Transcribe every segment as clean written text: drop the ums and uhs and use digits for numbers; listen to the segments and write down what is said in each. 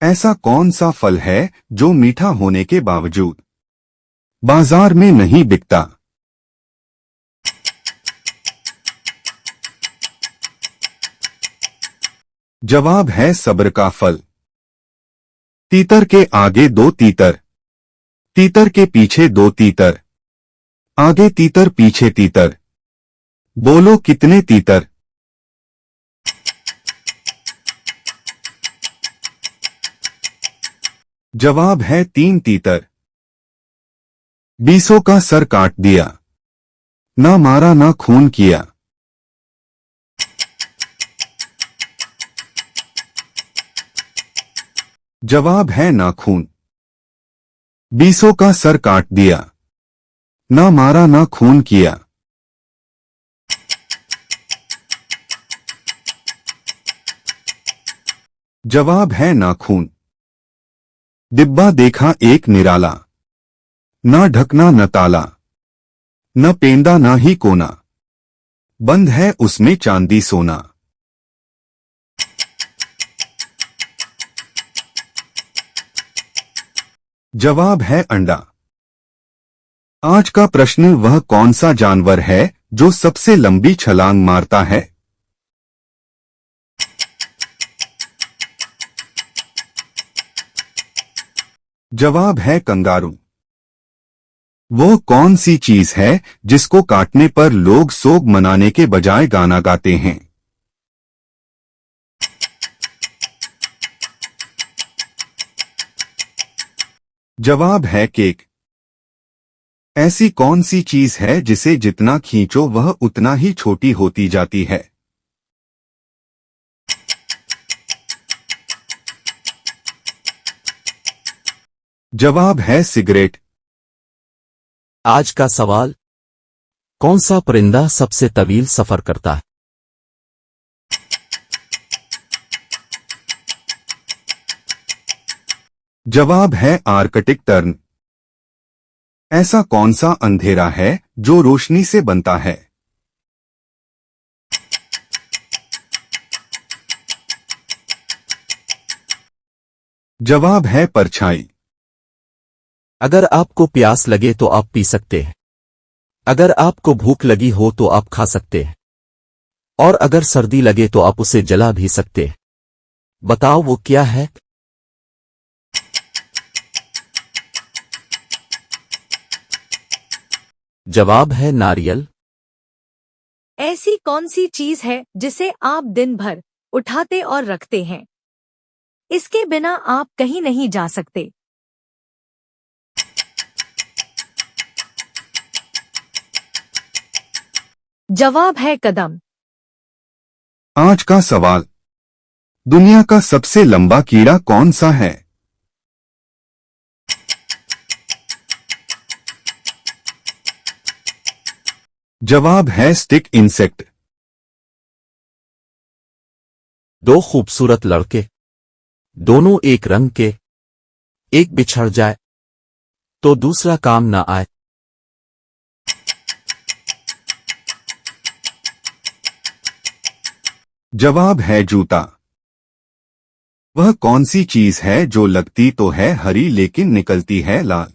ऐसा कौन सा फल है जो मीठा होने के बावजूद बाजार में नहीं बिकता? जवाब है सब्र का फल। तीतर के आगे दो तीतर, तीतर के पीछे दो तीतर, आगे तीतर पीछे तीतर, बोलो कितने तीतर? जवाब है 3 तीतर। बीसों का सर काट दिया, ना मारा ना खून किया। जवाब है नाखून। बीसों का सर काट दिया, ना मारा ना खून किया। जवाब है नाखून। डिब्बा देखा एक निराला, ना ढकना न ताला, न पेंदा ना ही कोना, बंद है उसमें चांदी सोना। जवाब है अंडा। आज का प्रश्न, वह कौन सा जानवर है जो सबसे लंबी छलांग मारता है? जवाब है कंगारू। वो कौन सी चीज है जिसको काटने पर लोग सोग मनाने के बजाय गाना गाते हैं? जवाब है केक। ऐसी कौन सी चीज है जिसे जितना खींचो वह उतना ही छोटी होती जाती है? जवाब है सिगरेट। आज का सवाल, कौन सा परिंदा सबसे तवील सफर करता है? जवाब है आर्कटिक टर्न। ऐसा कौन सा अंधेरा है जो रोशनी से बनता है? जवाब है परछाई। अगर आपको प्यास लगे तो आप पी सकते हैं, अगर आपको भूख लगी हो तो आप खा सकते हैं, और अगर सर्दी लगे तो आप उसे जला भी सकते हैं। बताओ वो क्या है? जवाब है नारियल। ऐसी कौन सी चीज है जिसे आप दिन भर उठाते और रखते हैं, इसके बिना आप कहीं नहीं जा सकते? जवाब है कदम। आज का सवाल, दुनिया का सबसे लंबा कीड़ा कौन सा है? जवाब है स्टिक इंसेक्ट। दो खूबसूरत लड़के, दोनों एक रंग के, एक बिछड़ जाए तो दूसरा काम ना आए। जवाब है जूता। वह कौन सी चीज है जो लगती तो है हरी लेकिन निकलती है लाल?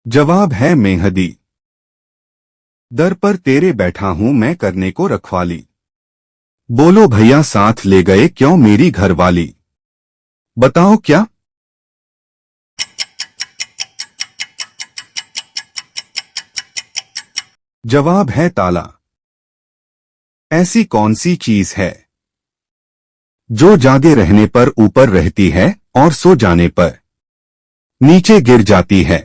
जवाब है मेहंदी। दर पर तेरे बैठा हूं मैं करने को रखवाली, बोलो भैया साथ ले गए क्यों मेरी घरवाली? बताओ क्या? जवाब है ताला। ऐसी कौन सी चीज है जो जागे रहने पर ऊपर रहती है और सो जाने पर नीचे गिर जाती है?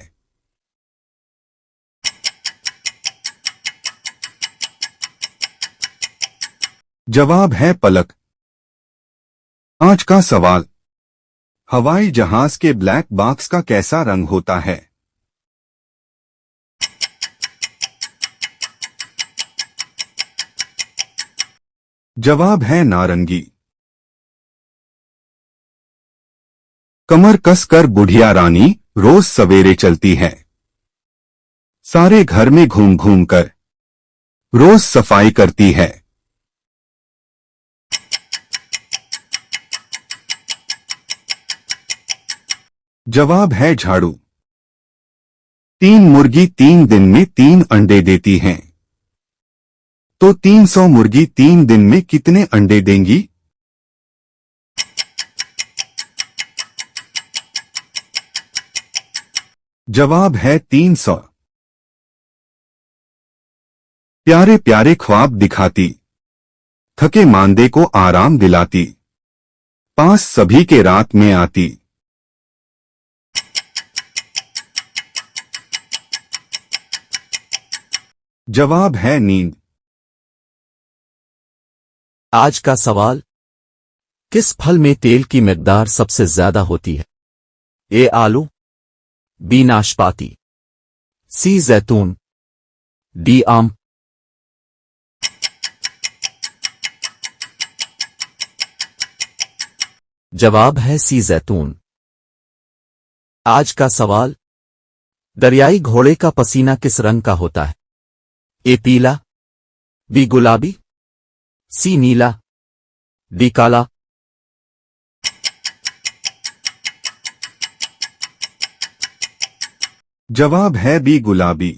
जवाब है पलक। आज का सवाल, हवाई जहाज के ब्लैक बॉक्स का कैसा रंग होता है? जवाब है नारंगी। कमर कसकर बुढ़िया रानी रोज सवेरे चलती है, सारे घर में घूम घूम कर रोज सफाई करती है। जवाब है झाड़ू। 3 मुर्गी 3 दिन में 3 अंडे देती हैं, तो 300 मुर्गी 3 दिन में कितने अंडे देंगी? जवाब है 300। प्यारे प्यारे ख्वाब दिखाती, थके मांदे को आराम दिलाती, पास सभी के रात में आती। जवाब है नींद। आज का सवाल, किस फल में तेल की मिकदार सबसे ज्यादा होती है? ए आलू, बी नाशपाती, सी जैतून, डी आम। जवाब है सी जैतून। आज का सवाल, दरियाई घोड़े का पसीना किस रंग का होता है? ए पीला, बी गुलाबी, सी नीला, डी काला। जवाब है बी गुलाबी।